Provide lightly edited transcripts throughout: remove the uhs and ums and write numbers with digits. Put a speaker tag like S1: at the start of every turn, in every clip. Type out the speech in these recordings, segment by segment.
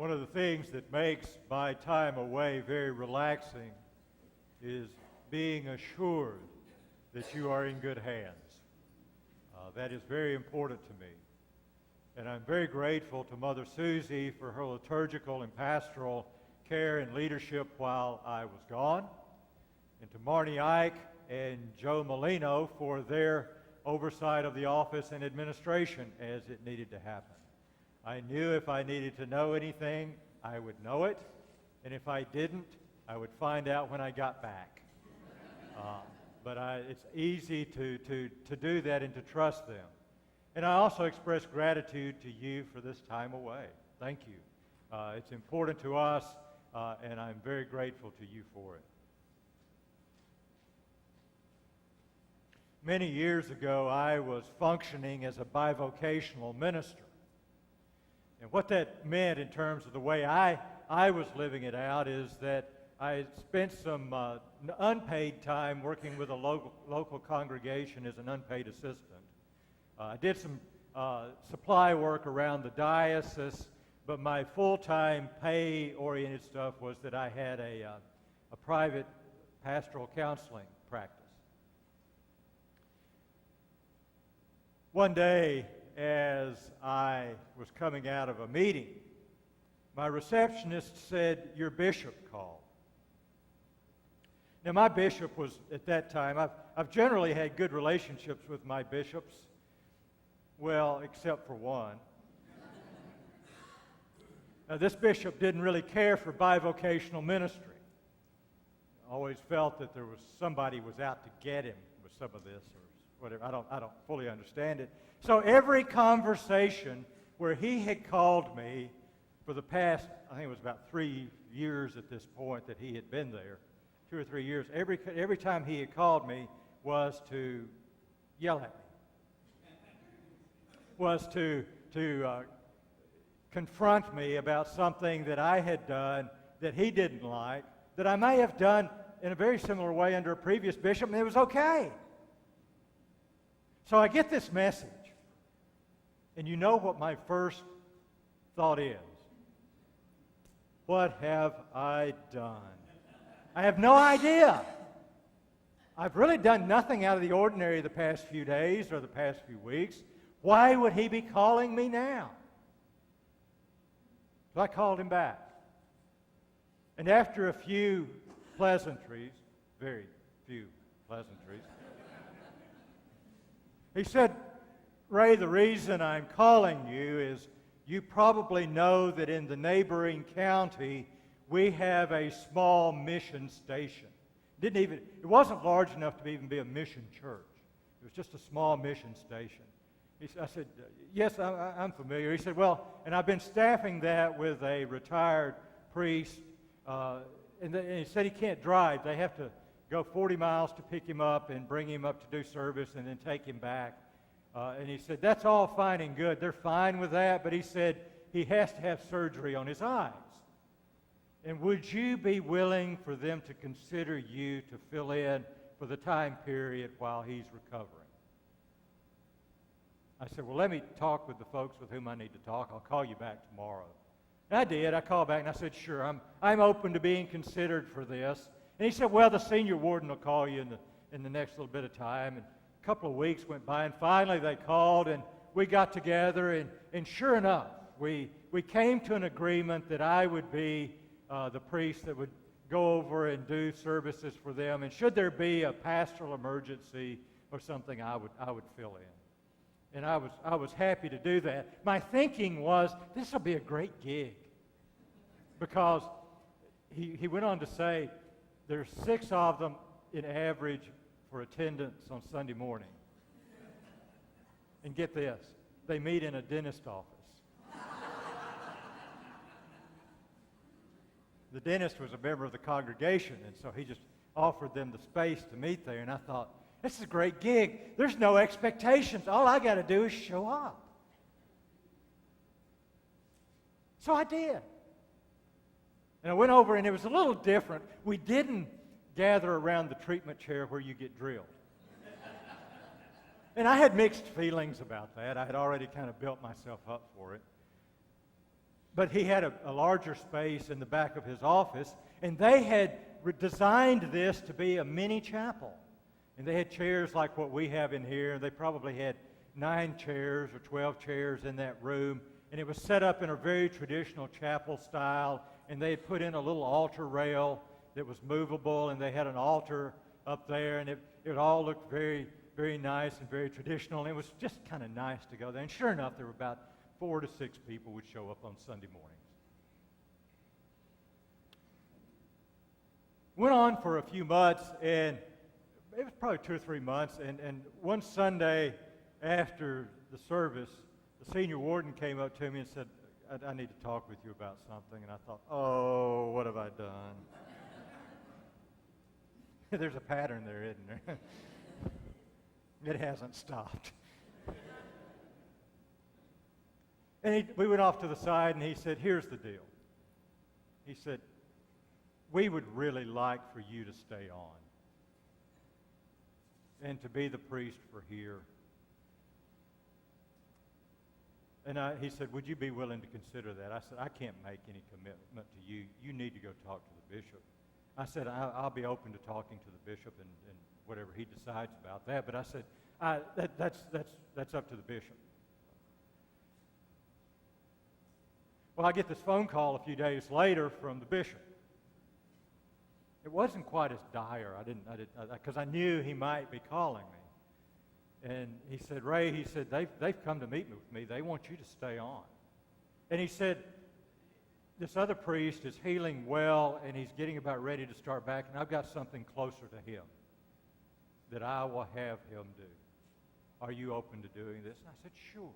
S1: One of the things that makes my time away very relaxing is being assured that you are in good hands. That is very important to me. And I'm very grateful to Mother Susie for her liturgical and pastoral care and leadership while I was gone, and to Marnie Ike and Joe Molino for their oversight of the office and administration as it needed to happen. I knew if I needed to know anything, I would know it, and if I didn't, I would find out when I got back. But it's easy to do that and to trust them. And I also express gratitude to you for this time away. Thank you. It's important to us, and I'm very grateful to you for it. Many years ago, I was functioning as a bivocational minister. And what that meant in terms of the way I was living it out is that I spent some unpaid time working with a local congregation as an unpaid assistant. I did some supply work around the diocese, but my full-time pay-oriented stuff was that I had a private pastoral counseling practice. One day, as I was coming out of a meeting, my receptionist said, "Your bishop called." Now, my bishop was, at that time, I've generally had good relationships with my bishops, well, except for one. Now, this bishop didn't really care for bivocational ministry. Always felt that there was somebody was out to get him with some of this or whatever. I don't fully understand it. So every conversation where he had called me for the past, I think it was about 3 years at this point that he had been there, 2 or 3 years, every time he had called me was to yell at me, was to confront me about something that I had done that he didn't like, that I may have done in a very similar way under a previous bishop, and it was okay. So I get this message, and you know what my first thought is. What have I done? I have no idea. I've really done nothing out of the ordinary the past few days or the past few weeks. Why would he be calling me now? So I called him back. And after a few pleasantries, very few pleasantries, he said, "Ray, the reason I'm calling you is you probably know that in the neighboring county we have a small mission station. It wasn't large enough to even be a mission church. It was just a small mission station." I said, "Yes, I'm familiar." He said, "Well, and I've been staffing that with a retired priest, and he said he can't drive. They have to go 40 miles to pick him up and bring him up to do service and then take him back." And he said, "That's all fine and good. They're fine with that." But he said he has to have surgery on his eyes. "And would you be willing for them to consider you to fill in for the time period while he's recovering?" I said, "Well, let me talk with the folks with whom I need to talk. I'll call you back tomorrow." And I did. I called back and I said, "Sure, I'm open to being considered for this." And he said, "Well, the senior warden will call you in the next little bit of time." And a couple of weeks went by, and finally they called, and we got together, and sure enough, we came to an agreement that I would be the priest that would go over and do services for them, and should there be a pastoral emergency or something, I would fill in. And I was happy to do that. My thinking was, this will be a great gig, because he went on to say there's 6 of them in average for attendance on Sunday morning. And get this, they meet in a dentist office. The dentist was a member of the congregation, and so he just offered them the space to meet there. And I thought, this is a great gig. There's no expectations. All I got to do is show up. So I did. And I went over, and it was a little different. We didn't gather around the treatment chair where you get drilled. And I had mixed feelings about that. I had already kind of built myself up for it. But he had a larger space in the back of his office, and they had designed this to be a mini chapel. And they had chairs like what we have in here. They probably had 9 chairs or 12 chairs in that room. And it was set up in a very traditional chapel style. And they had put in a little altar rail that was movable, and they had an altar up there. And it all looked very, very nice and very traditional. And it was just kind of nice to go there. And sure enough, there were about 4 to 6 people would show up on Sunday mornings. Went on for a few months, and it was probably 2 or 3 months, and one Sunday after the service, the senior warden came up to me and said, I need to talk with you about something. And I thought, oh, what have I done? There's a pattern there, isn't there? It hasn't stopped. And we went off to the side, and he said, here's the deal. He said, we would really like for you to stay on and to be the priest for here. And he said, would you be willing to consider that? I said, I can't make any commitment to you. You need to go talk to the bishop. I said, I'll be open to talking to the bishop and whatever he decides about that. But I said, that's up to the bishop. Well, I get this phone call a few days later from the bishop. It wasn't quite as dire. Because I knew he might be calling me. And he said, Ray, he said, they've come to meet with me. They want you to stay on. And he said, this other priest is healing well, and he's getting about ready to start back, and I've got something closer to him that I will have him do. Are you open to doing this? And I said, sure.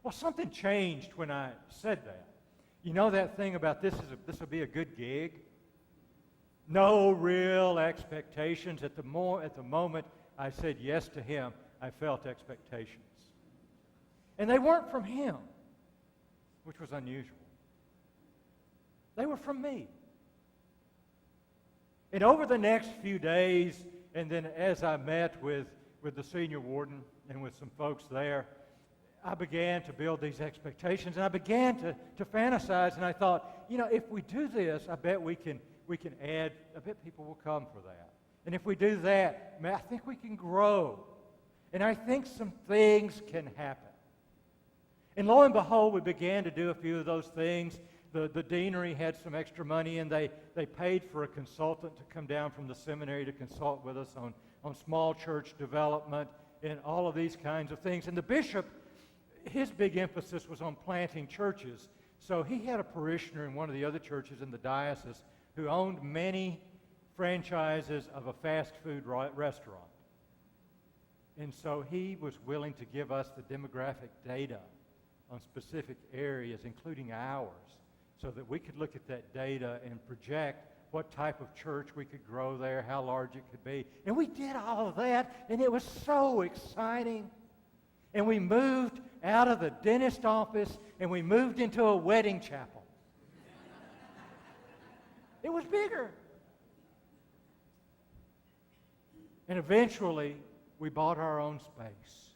S1: Well, something changed when I said that. You know that thing about this will be a good gig? No real expectations. At the moment I said yes to him, I felt expectations. And they weren't from him, which was unusual. They were from me. And over the next few days, and then as I met with the senior warden and with some folks there, I began to build these expectations, and I began to fantasize, and I thought, if we do this, I bet we can add, I bet people will come for that. And if we do that, I think we can grow. And I think some things can happen. And lo and behold, we began to do a few of those things. The deanery had some extra money, and they paid for a consultant to come down from the seminary to consult with us on small church development and all of these kinds of things. And the bishop, his big emphasis was on planting churches. So he had a parishioner in one of the other churches in the diocese who owned many franchises of a fast food restaurant. And so he was willing to give us the demographic data on specific areas, including ours, so that we could look at that data and project what type of church we could grow there, how large it could be. And we did all of that, and it was so exciting. And we moved out of the dentist office, and we moved into a wedding chapel. It was bigger. And eventually, we bought our own space.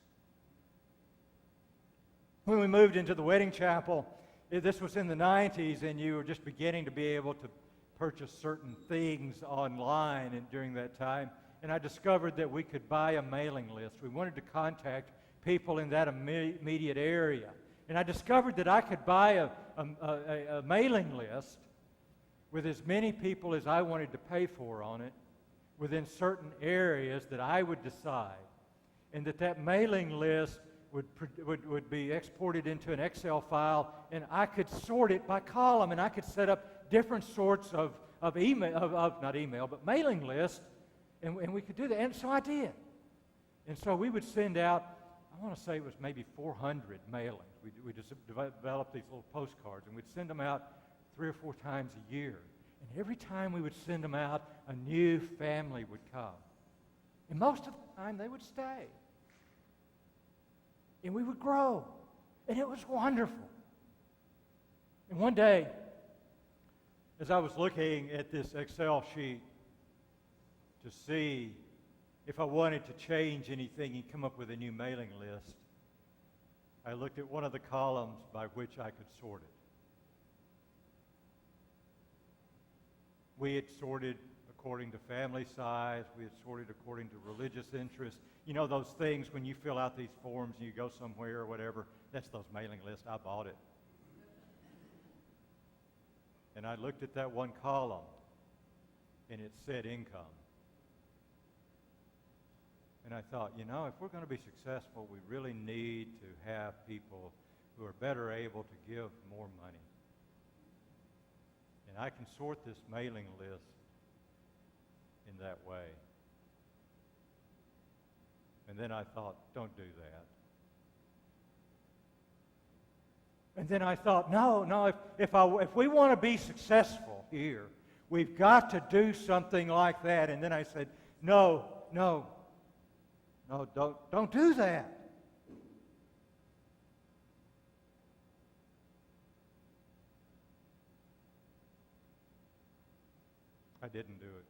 S1: When we moved into the wedding chapel, this was in the 90s, and you were just beginning to be able to purchase certain things online during that time. And I discovered that we could buy a mailing list. We wanted to contact people in that immediate area. And I discovered that I could buy a mailing list with as many people as I wanted to pay for on it within certain areas that I would decide. And that mailing list would be exported into an Excel file, and I could sort it by column, and I could set up different sorts of mailing lists, and we could do that. And so I did. And so we would send out, I want to say it was maybe 400 mailings. We just developed these little postcards, and we'd send them out 3 or 4 times a year. And every time we would send them out, a new family would come. And most of the time, they would stay. And we would grow. And it was wonderful. And one day, as I was looking at this Excel sheet to see if I wanted to change anything and come up with a new mailing list, I looked at one of the columns by which I could sort it. We had sorted according to family size. We had sorted according to religious interest. You know those things when you fill out these forms and you go somewhere or whatever? That's those mailing lists. I bought it. And I looked at that one column, and it said income. And I thought, you know, if we're going to be successful, we really need to have people who are better able to give more money. And I can sort this mailing list in that way. And then I thought, don't do that. And then I thought, no, if we want to be successful here, we've got to do something like that. And then I said, no, don't do that. I didn't do it.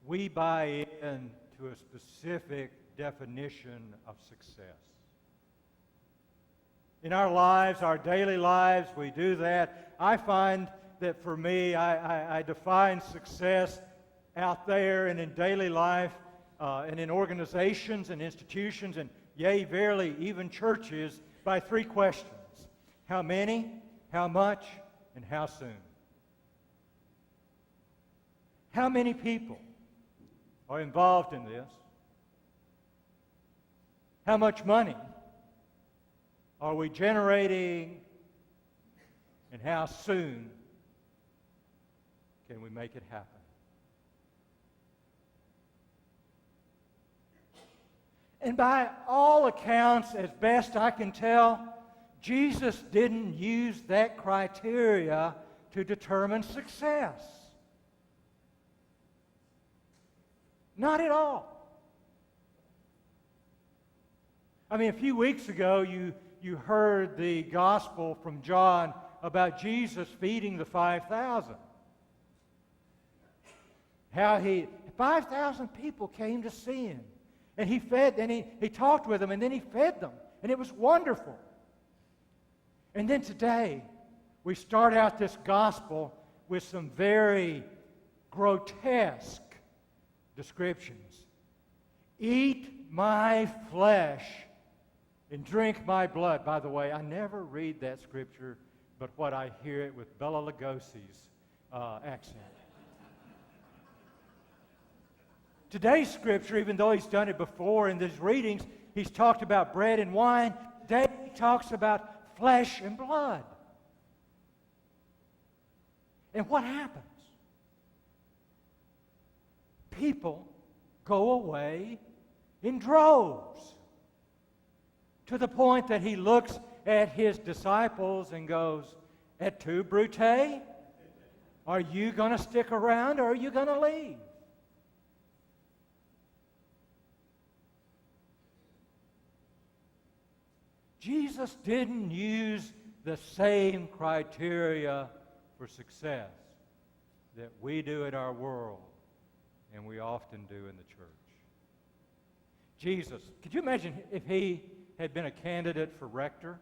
S1: We buy into a specific definition of success. In our lives, our daily lives, we do that. I find that for me, I define success out there and in daily life and in organizations and institutions and, yea, verily, even churches by three questions. How many, how much, and how soon? How many people are involved in this? How much money are we generating? And how soon can we make it happen? And by all accounts, as best I can tell, Jesus didn't use that criteria to determine success. Not at all. I mean, a few weeks ago, you heard the gospel from John about Jesus feeding the 5,000. How 5,000 people came to see him. And he fed, and he talked with them, and then he fed them. And it was wonderful. And then today, we start out this gospel with some very grotesque descriptions. Eat my flesh and drink my blood. By the way, I never read that scripture, but what I hear it with Bela Lugosi's accent. Today's scripture, even though he's done it before in these readings, he's talked about bread and wine. Today he talks about flesh and blood. And what happens? People go away in droves, to the point that he looks at his disciples and goes, "Et tu, Brute? Are you going to stick around or are you going to leave?" Jesus didn't use the same criteria for success that we do in our world and we often do in the church. Jesus, could you imagine if he had been a candidate for rector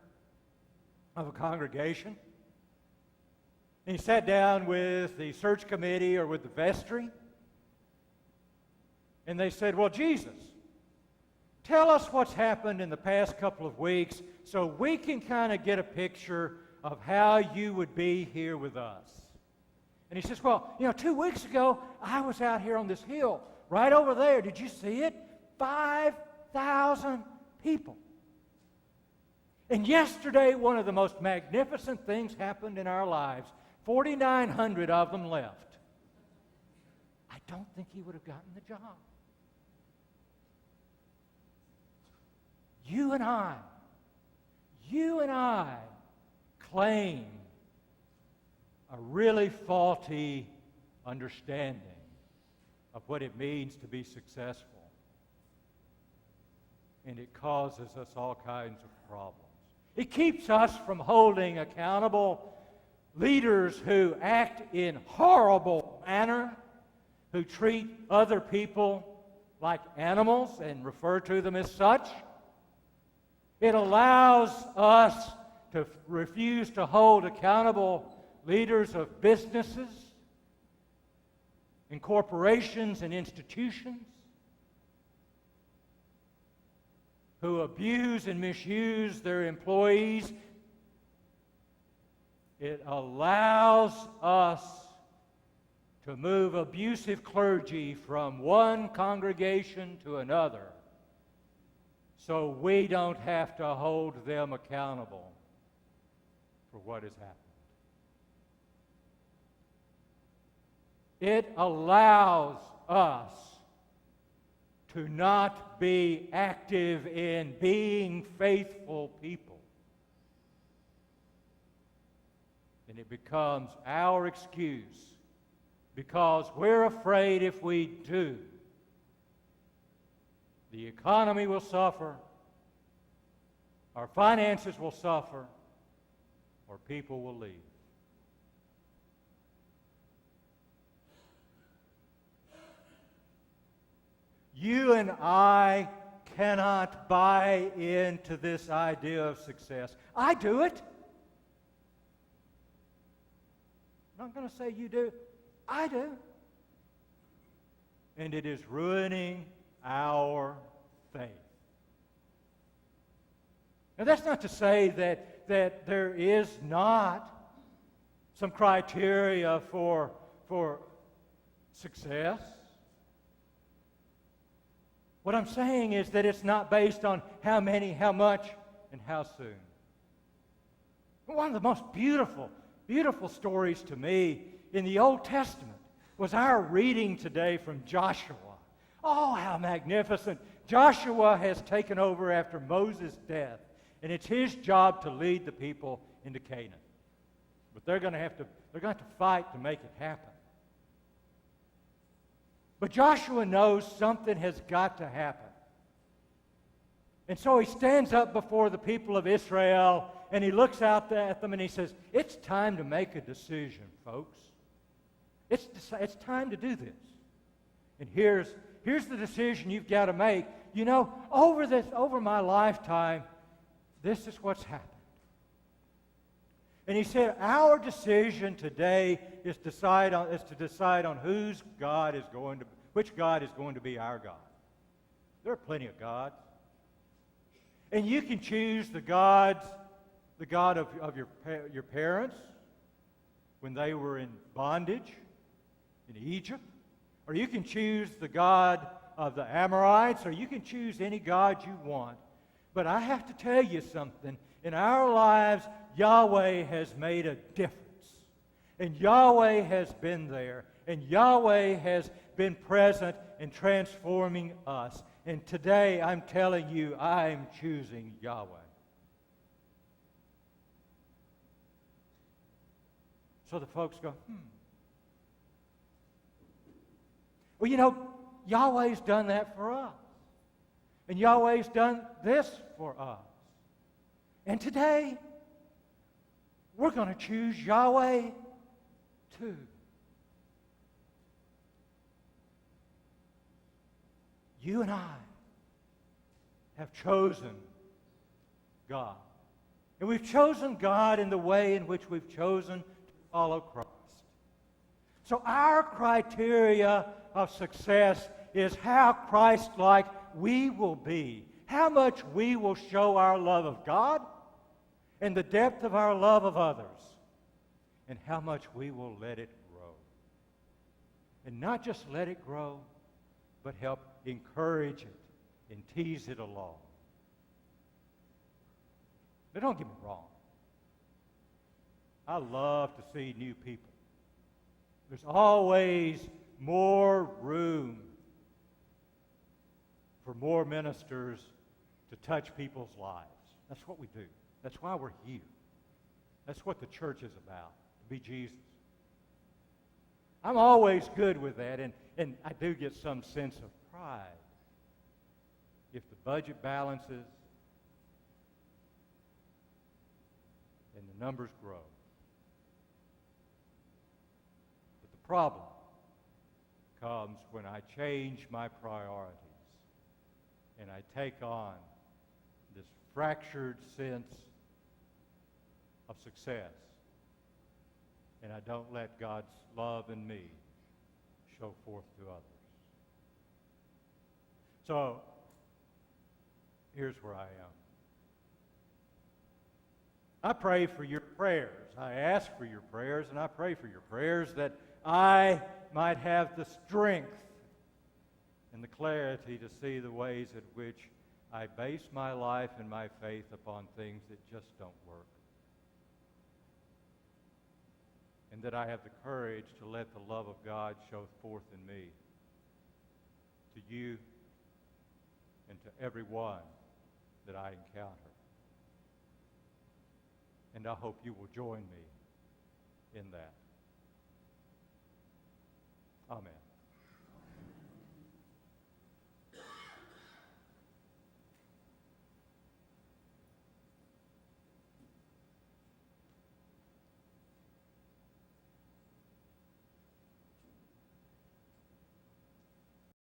S1: of a congregation? And he sat down with the search committee or with the vestry, and they said, "Well, Jesus, tell us what's happened in the past couple of weeks so we can kind of get a picture of how you would be here with us." And he says, "Well, 2 weeks ago, I was out here on this hill, right over there. Did you see it? 5,000 people. And yesterday, one of the most magnificent things happened in our lives. 4,900 of them left." I don't think he would have gotten the job. You and I claim a really faulty understanding of what it means to be successful. And it causes us all kinds of problems. It keeps us from holding accountable leaders who act in horrible manner, who treat other people
S2: like animals and refer to them as such. It allows us to refuse to hold accountable leaders of businesses and corporations and institutions who abuse and misuse their employees. It allows us to move abusive clergy from one congregation to another so we don't have to hold them accountable for what has happened. It allows us to not be active in being faithful people. And it becomes our excuse because we're afraid if we do, the economy will suffer, our finances will suffer, or people will leave. You and I cannot buy into this idea of success. I do it. I'm not going to say you do. I do. And it is ruining our faith. Now, that's not to say that there is not some criteria for success. What I'm saying is that it's not based on how many, how much, and how soon. One of the most beautiful stories to me in the Old Testament was our reading today from Joshua. Oh, how magnificent. Joshua has taken over after Moses' death, and it's his job to lead the people into Canaan. But they're going to have to fight to make it happen. But Joshua knows something has got to happen. And so he stands up before the people of Israel, and he looks out at them and he says, it's time to make a decision, folks. It's time to do this. And here's the decision you've got to make. You know, over my lifetime, this is what's happened. And he said, our decision today is to decide on which God is going to be our God. There are plenty of gods. And you can choose the God of your parents when they were in bondage in Egypt. Or you can choose the God of the Amorites, or you can choose any God you want. But I have to tell you something. In our lives, Yahweh has made a difference. And Yahweh has been there. And Yahweh has been present in transforming us. And today, I'm telling you, I'm choosing Yahweh. So the folks go, Well, you know, Yahweh's done that for us. And Yahweh's done this for us. And today, we're going to choose Yahweh too. You and I have chosen God. And we've chosen God in the way in which we've chosen to follow Christ. So our criteria of success is how Christ-like we will be, how much we will show our love of God and the depth of our love of others, and how much we will let it grow. And not just let it grow, but help encourage it and tease it along. But don't get me wrong. I love to see new people. There's always more room for more ministers to touch people's lives. That's what we do. That's why we're here. That's what the church is about, to be Jesus. I'm always good with that, and I do get some sense of pride if the budget balances and the numbers grow. But the problem comes when I change my priorities and I take on this fractured sense of success, and I don't let God's love in me show forth to others. So, here's where I am. I pray for your prayers. I ask for your prayers, and I pray for your prayers that I might have the strength and the clarity to see the ways in which I base my life and my faith upon things that just don't work. And that I have the courage to let the love of God show forth in me, to you, and to everyone that I encounter. And I hope you will join me in that. Amen.